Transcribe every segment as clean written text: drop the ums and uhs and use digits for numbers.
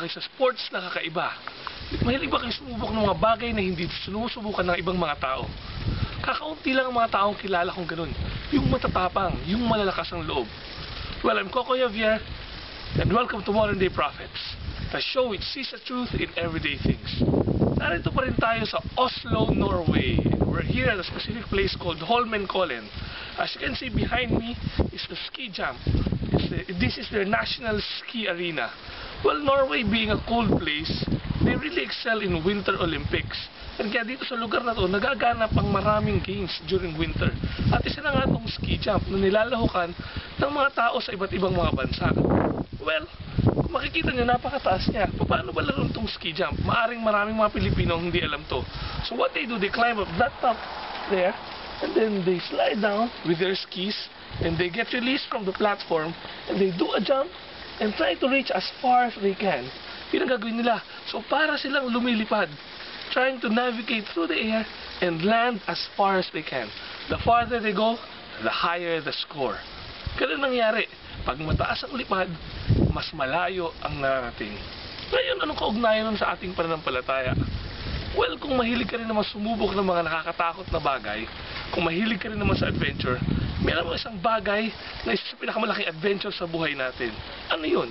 ba kayo sa sports na kakaiba? Mahilig ba kayo sumubok ng mga bagay na hindi sinusubukan ng ibang mga tao? Kakaunti lang ang mga taong kilala kong ganun. Yung matatapang, yung malalakas ang loob. Well, I'm Coco Javier, and welcome to Modern Day Prophets, the show which sees the truth in everyday things. Narito pa rin tayo sa Oslo, Norway. We're here at a specific place called Holmenkollen. As you can see behind me is the ski jump. This is their national ski arena. Well, Norway being a cold place, they really excel in Winter Olympics. And kaya dito sa lugar na to, nagaganap ang maraming games during winter. At isa na nga itong ski jump na nilalahukan ng mga tao sa iba't ibang mga bansa. Well, kung makikita nyo, napakataas niya. Paano ba laro itong ski jump? Maaring maraming mga Pilipino hindi alam to. So what they do, they climb up that top there, and then they slide down with their skis, and they get released from the platform, and they do a jump, and try to reach as far as they can. Yun ang gagawin nila. So para silang lumilipad, trying to navigate through the air and land as far as they can. The farther they go, the higher the score. Ganun nangyari. Pag mataas ang lipad, mas malayo ang nararating. Ngayon, anong kaugnayan nun sa ating pananampalataya? Well, kung mahilig ka rin naman sumubok ng mga nakakatakot na bagay, kung mahilig ka rin naman sa adventure, meron mo isang bagay na isa sa pinakamalaking adventure sa buhay natin. Ano yun?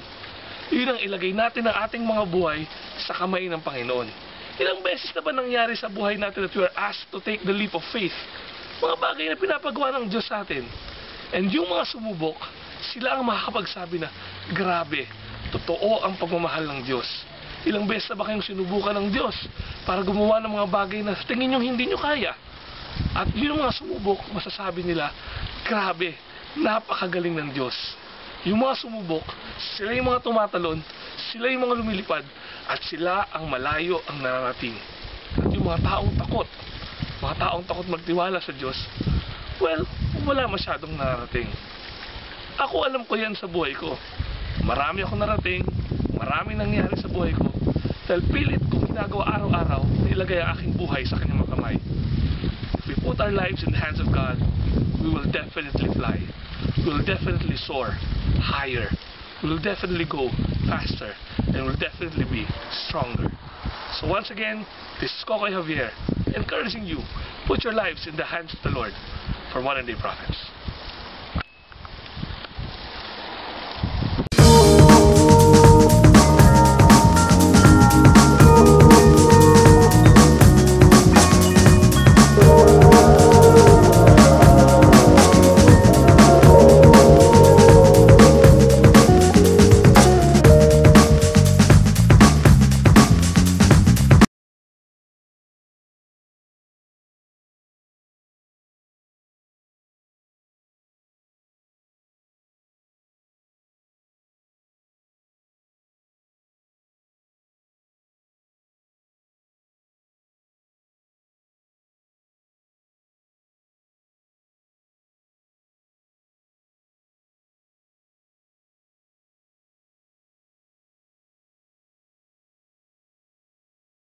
Yun ang ilagay natin ang ating mga buhay sa kamay ng Panginoon. Ilang beses na ba nangyari sa buhay natin that we are asked to take the leap of faith? Mga bagay na pinapagawa ng Diyos sa atin. And yung mga sumubok, sila ang makakapagsabi na, grabe, totoo ang pagmamahal ng Diyos. Ilang beses na ba kayong sinubukan ng Diyos para gumawa ng mga bagay na tingin nyo hindi nyo kaya? At yung mga sumubok, masasabi nila, grabe, napakagaling ng Diyos. Yung mga sumubok, sila yung mga tumatalon, sila yung mga lumilipad, at sila ang malayo ang nararating. At yung mga taong takot magtiwala sa Diyos, well, wala masyadong nararating. Ako alam ko yan sa buhay ko. Marami akong narating, maraming nangyari sa buhay ko, dahil pilit kong ginagawa araw-araw na ilagay ang aking buhay sa kanyang mga kamay. If we put our lives in the hands of God, we will definitely fly. We will definitely soar higher. We will definitely go faster. And we'll definitely be stronger. So once again, this is Coco Javier, encouraging you, put your lives in the hands of the Lord for Modern Day Prophets.